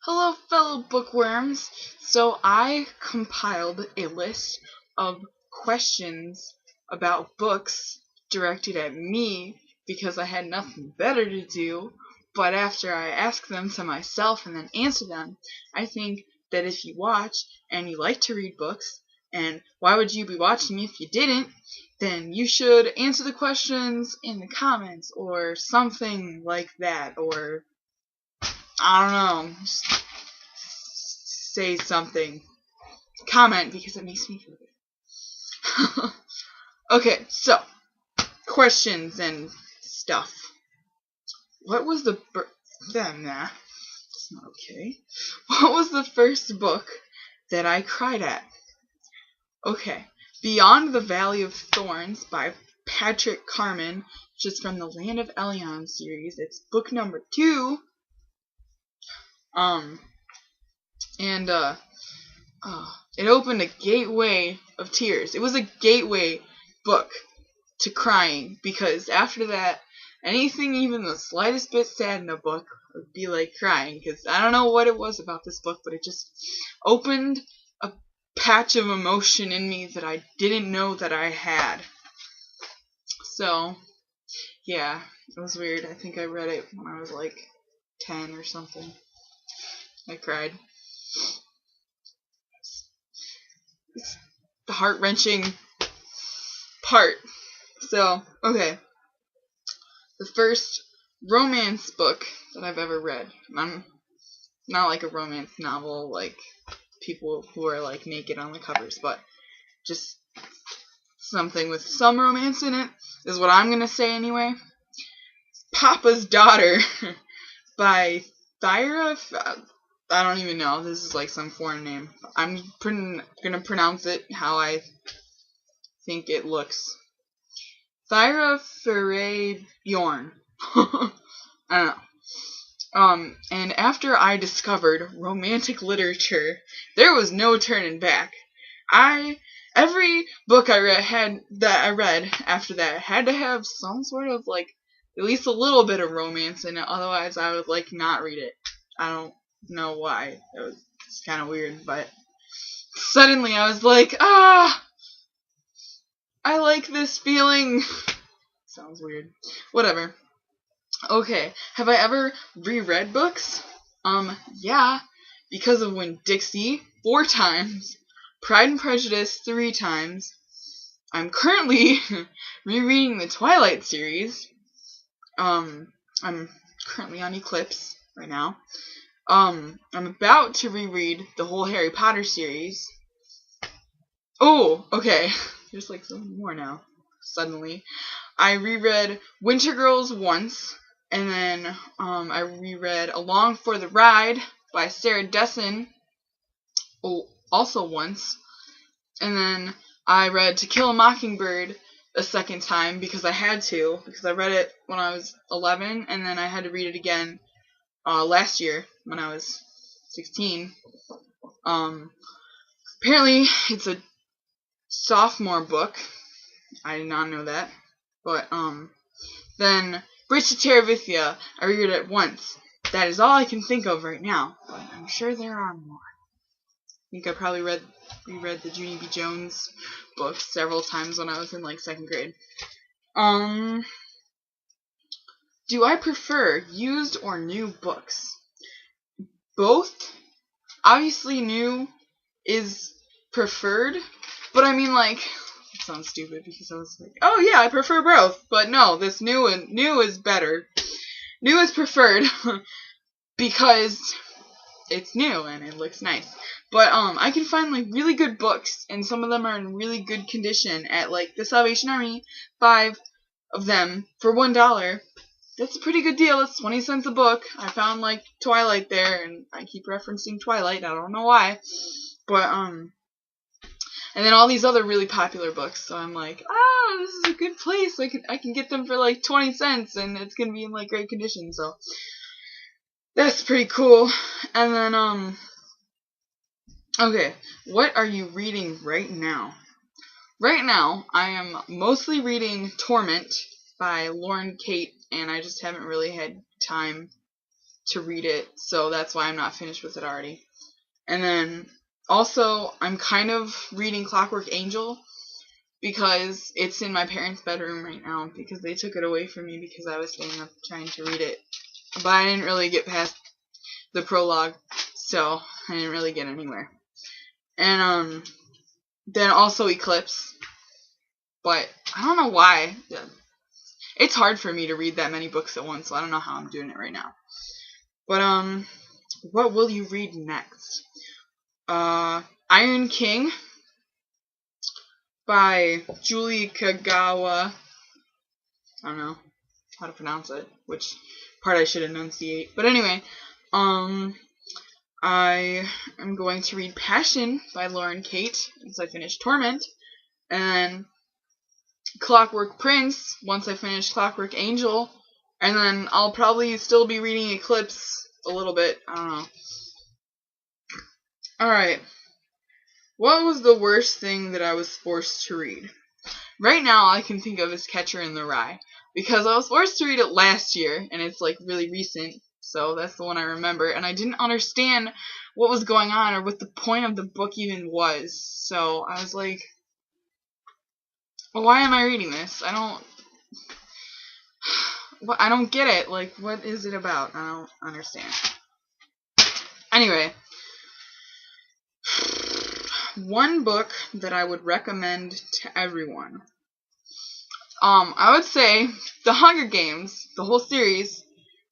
Hello, fellow bookworms. So I compiled a list of questions about books directed at me because I had nothing better to do. But after I ask them to myself and then answer them, I think that if you watch and you like to read books, and why would you be watching if you didn't, then you should answer the questions in the comments or something like that, or I don't know, say something. Comment because it makes me feel good. Okay, so questions and stuff. What was the it's not okay. What was the first book that I cried at? Okay, Beyond the Valley of Thorns by Patrick Carman, which is from the Land of Elion series. It's book number 2. And it opened a gateway of tears. It was a gateway book to crying, because after that, anything even the slightest bit sad in a book would be like crying, because I don't know what it was about this book, but it just opened a patch of emotion in me that I didn't know that I had. So, yeah, it was weird. I think I read it when I was like 10 or something. I cried. It's the heart-wrenching part. So, okay. The first romance book that I've ever read. I'm not like a romance novel, like people who are like naked on the covers, but just something with some romance in it is what I'm gonna say anyway. Papa's Daughter by Thyra. I don't even know. This is like some foreign name. I'm gonna pronounce it how I think it looks. Thyra Bjorn. I don't know. And after I discovered romantic literature, there was no turning back. Every book I read after that had to have some sort of like at least a little bit of romance in it. Otherwise, I would like not read it. I don't know why. It's kind of weird, but suddenly I was like, I like this feeling. Sounds weird. Whatever. Okay, have I ever reread books? Yeah, because of Winn-Dixie 4 times, Pride and Prejudice 3 times. I'm currently rereading the Twilight series. I'm currently on Eclipse right now. I'm about to reread the whole Harry Potter series. Oh, okay. There's like so many more now. Suddenly. I reread Winter Girls once, and then I reread Along for the Ride by Sarah Dessen also once, and then I read To Kill a Mockingbird a second time because I had to, because I read it when I was 11, and then I had to read it again last year when I was 16. Apparently it's a sophomore book. I did not know that. But, then Bridge to Terabithia, I reread it once. That is all I can think of right now, but I'm sure there are more. I think I probably reread the Junie B. Jones book several times when I was in, like, 2nd grade. Do I prefer used or new books? Both. Obviously, new is preferred, but I mean, like, it sounds stupid because I was like, oh yeah, I prefer both, but no, this new is better. New is preferred because it's new and it looks nice. But I can find like really good books, and some of them are in really good condition at like the Salvation Army, 5 of them for $1. That's a pretty good deal. It's 20 cents a book. I found like Twilight there, and I keep referencing Twilight. I don't know why, but and then all these other really popular books. So I'm like, this is a good place. I can get them for like 20 cents, and it's gonna be in like great condition. So that's pretty cool. And then okay, what are you reading right now? Right now, I am mostly reading Torment by Lauren Kate, and I just haven't really had time to read it, so that's why I'm not finished with it already. And then also I'm kind of reading Clockwork Angel because it's in my parents' bedroom right now because they took it away from me because I was staying up trying to read it. But I didn't really get past the prologue, so I didn't really get anywhere. And then also Eclipse, but I don't know why. It's hard for me to read that many books at once, so I don't know how I'm doing it right now. But what will you read next? Iron King by Julie Kagawa. I don't know how to pronounce it, which part I should enunciate. But anyway, I am going to read Passion by Lauren Kate once I finish Torment, and Clockwork Prince once I finish Clockwork Angel, and then I'll probably still be reading Eclipse a little bit. I don't know. Alright. What was the worst thing that I was forced to read? Right now, all I can think of is Catcher in the Rye, because I was forced to read it last year, and it's like really recent, so that's the one I remember, and I didn't understand what was going on or what the point of the book even was, so I was like, well, why am I reading this? I don't get it. Like, what is it about? I don't understand. Anyway, one book that I would recommend to everyone. I would say The Hunger Games, the whole series,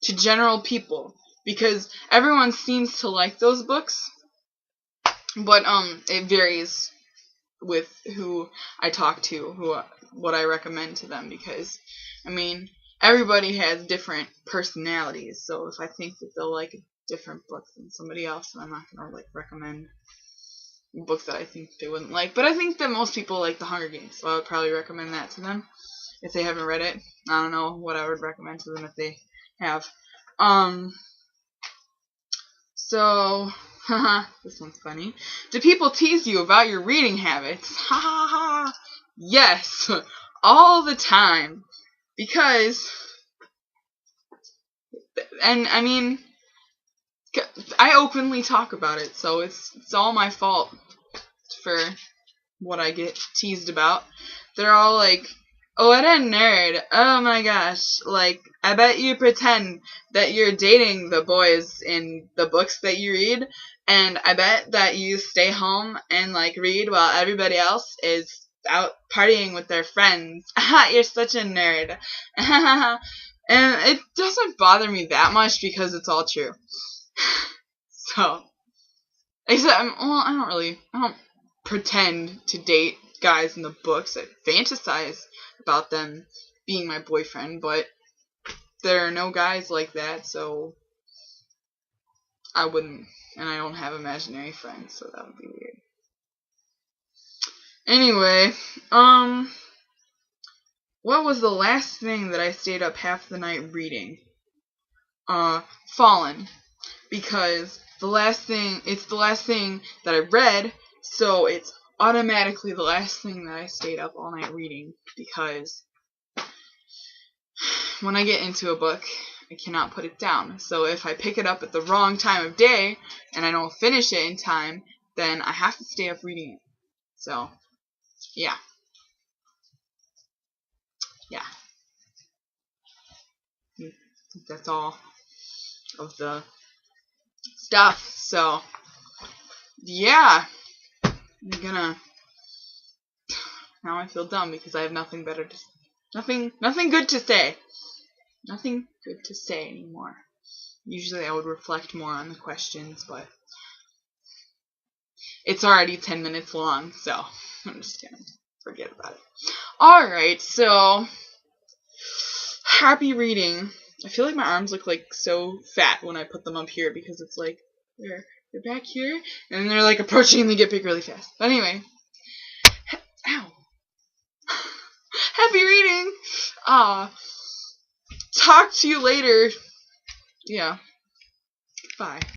to general people, because everyone seems to like those books, but it varies with who I talk to, what I recommend to them, because I mean, everybody has different personalities, so if I think that they'll like a different book than somebody else, then I'm not gonna like recommend books that I think they wouldn't like. But I think that most people like The Hunger Games, so I would probably recommend that to them if they haven't read it. I don't know what I would recommend to them if they have. So, haha, this one's funny. Do people tease you about your reading habits? Ha ha ha. Yes, all the time. Because, and I mean, I openly talk about it, so it's all my fault for what I get teased about. They're all like, oh, what a nerd. Oh my gosh. Like, I bet you pretend that you're dating the boys in the books that you read, and I bet that you stay home and, like, read while everybody else is out partying with their friends. You're such a nerd. And it doesn't bother me that much because it's all true. So, except, I don't pretend to date guys in the books. I fantasize about them being my boyfriend, but there are no guys like that, so I wouldn't, and I don't have imaginary friends, so that would be weird. Anyway, what was the last thing that I stayed up half the night reading? Fallen, because it's the last thing that I read, so it's automatically the last thing that I stayed up all night reading, because when I get into a book, I cannot put it down. So if I pick it up at the wrong time of day, and I don't finish it in time, then I have to stay up reading it. So, yeah. Yeah. I think that's all of the stuff. So, yeah. Now I feel dumb because I have nothing good to say. Nothing good to say anymore. Usually I would reflect more on the questions, but it's already 10 minutes long, so I'm just gonna forget about it. Alright, so happy reading. I feel like my arms look like so fat when I put them up here because it's like they're back here and they're like approaching and they get big really fast. But anyway, ow. Happy reading. Talk to you later. Yeah. Bye.